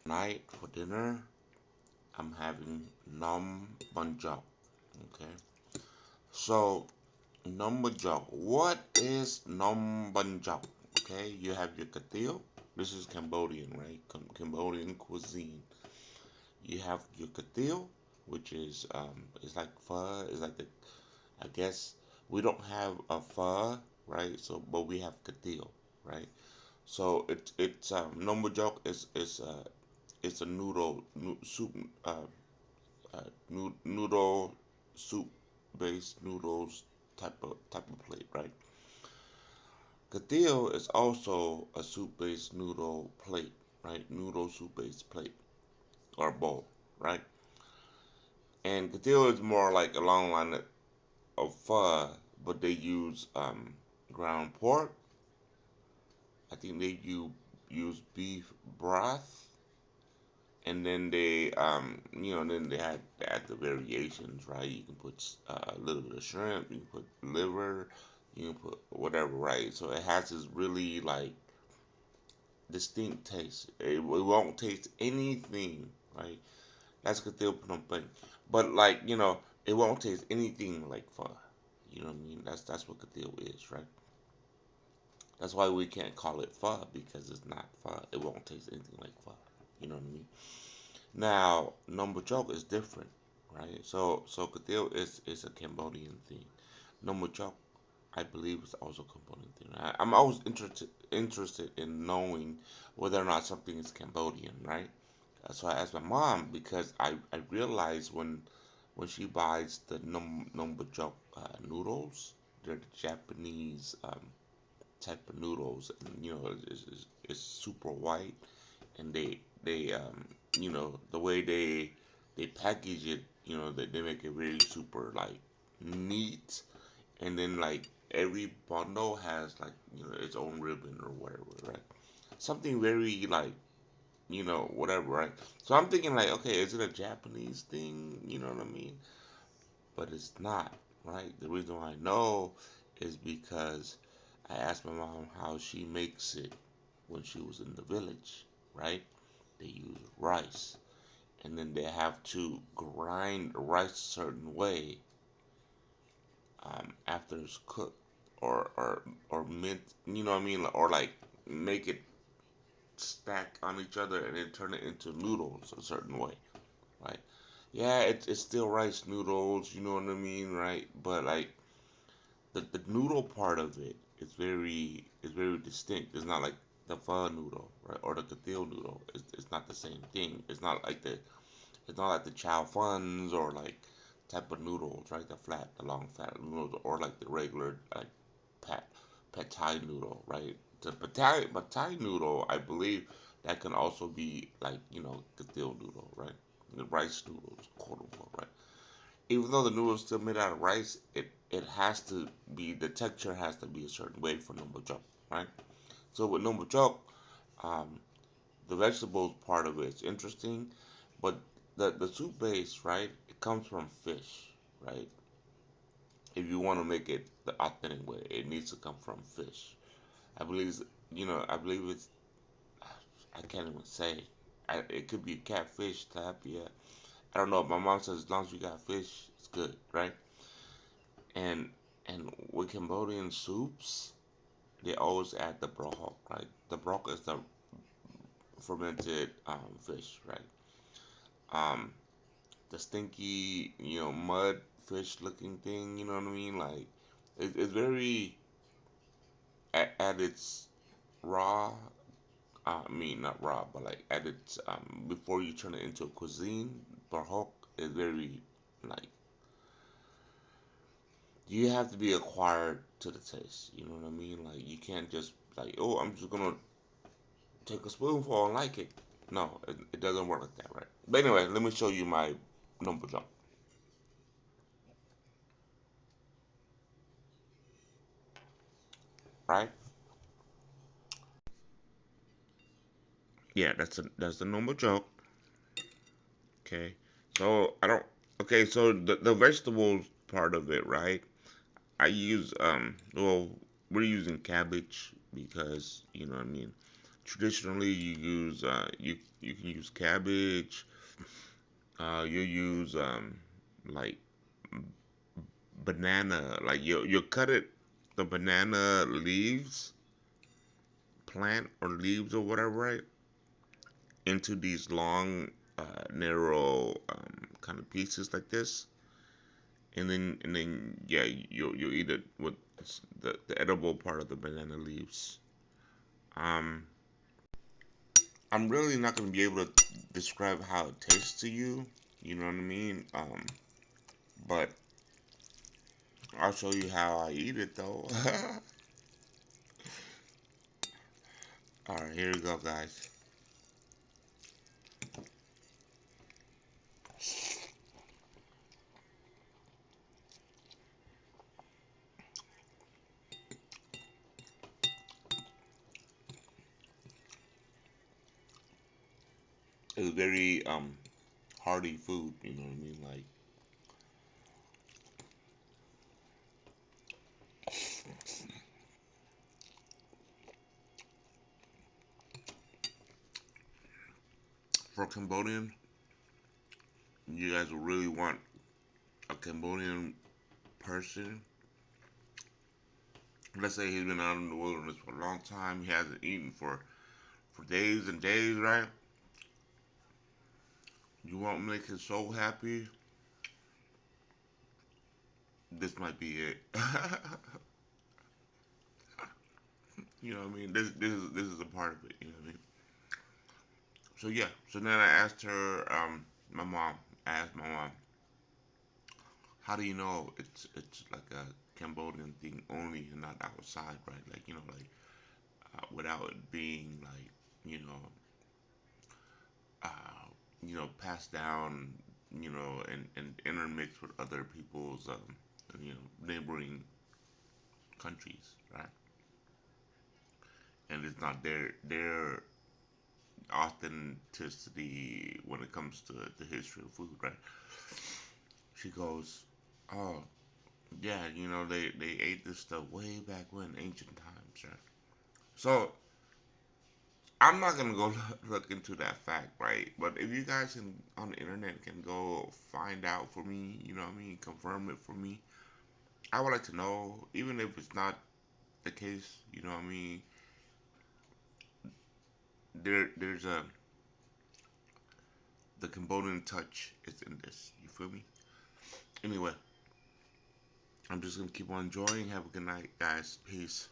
Tonight for dinner, I'm having banjok. Okay. So banjok. What is banjok? Okay, you have your katil. This is Cambodian, right? Cambodian cuisine. You have your katil, which is like pho. It's like the I guess we don't have a pho, right? So, but we have katil, right? So it's banjok is it's a soup noodle soup based noodles type of plate, right? Cathil is also a soup based noodle plate, right? Noodle soup based plate or bowl, right? And cathil is more like along the line of pho, but they use ground pork. I think use beef broth, and then then they add the variations, right? You can put a little bit of shrimp, you can put liver, you can put whatever, right? So it has this really like distinct taste. It won't taste anything, right? That's Katil Phnom Penh. But like it won't taste anything like pho. You know what I mean? That's what Katil is, right? That's why we can't call it pho because it's not pho. It won't taste anything like pho. You know what I mean? Now, number chok is different, right? So Katil is a Cambodian thing. Number chok, I believe, is also a Cambodian thing. I'm always interested in knowing whether or not something is Cambodian, right? So I asked my mom because I realized when she buys the number chok noodles, they're the Japanese type of noodles, and it's super white, and the way they package it, they make it really super like neat, and then like every bundle has like its own ribbon or whatever, right? Something very like whatever, right? So I'm thinking like, okay, is it a Japanese thing? You know what I mean? But it's not, right? The reason why I know is because I asked my mom how she makes it when she was in the village, right? They use rice, and then they have to grind rice a certain way after it's cooked, or mint, you know what I mean, or like make it stack on each other and then turn it into noodles a certain way, right? Yeah, it's still rice noodles, you know what I mean, right? But like the noodle part of it is very distinct. It's not like the pho noodle, right, or the katil noodle. It's not the same thing. It's not like the chow funs or like type of noodles, right? The long flat noodles, or like the regular like pad pad thai noodle, right? The pad thai noodle, I believe that can also be like katil noodle, right? The rice noodles, quote unquote, right? Even though the noodle is still made out of rice, it has to be the texture has to be a certain way for number chop, right? So with number chop, um, the vegetables part of it is interesting, but the soup base, right? It comes from fish, right? If you want to make it the authentic way, it needs to come from fish. I believe I believe it's I can't even say. It could be catfish, tilapia. I don't know. My mom says as long as you got fish, it's good, right? And and with Cambodian soups, they always add the broth, right? The broth is the fermented fish, right? Um, the stinky, mud fish looking thing, you know what I mean? Like it's very at its raw. I mean, not raw, but like at its before you turn it into a cuisine, barhok is very like you have to be acquired to the taste. You know what I mean? Like you can't just like, oh, I'm just gonna take a spoonful and like it. No, it doesn't work like that, right? But anyway, let me show you my number jump, right? Yeah, that's the number jump. Okay, so I don't. Okay, so the vegetables part of it, right? I use well, we're using cabbage because you know what I mean. Traditionally, you can use cabbage. You use like banana. Like you cut it, the banana leaves, plant or leaves or whatever, right, into these long, narrow kind of pieces like this, and then yeah, you eat it with the edible part of the banana leaves. Um, I'm really not gonna be able to describe how it tastes to you. You know what I mean? But I'll show you how I eat it though. All right, here we go, guys. It's very hearty food. You know what I mean? Like for Cambodian, you guys will really want a Cambodian person. Let's say he's been out in the wilderness for a long time. He hasn't eaten for days and days, right? You won't make his soul happy. This might be it. You know what I mean? This is a part of it. You know what I mean? So yeah. So then I asked her, my mom. I asked my mom, how do you know it's like a Cambodian thing only and not outside, right? Like like without it being like you know, uh, passed down, and intermixed with other people's, neighboring countries, right? And it's not their authenticity when it comes to the history of food, right? She goes, oh yeah, they ate this stuff way back when ancient times, right? So I'm not gonna go look into that fact, right? But if you guys can on the internet can go find out for me, you know what I mean, confirm it for me. I would like to know, even if it's not the case, you know what I mean. There's a the Cambodian touch is in this. You feel me? Anyway, I'm just gonna keep on enjoying. Have a good night, guys. Peace.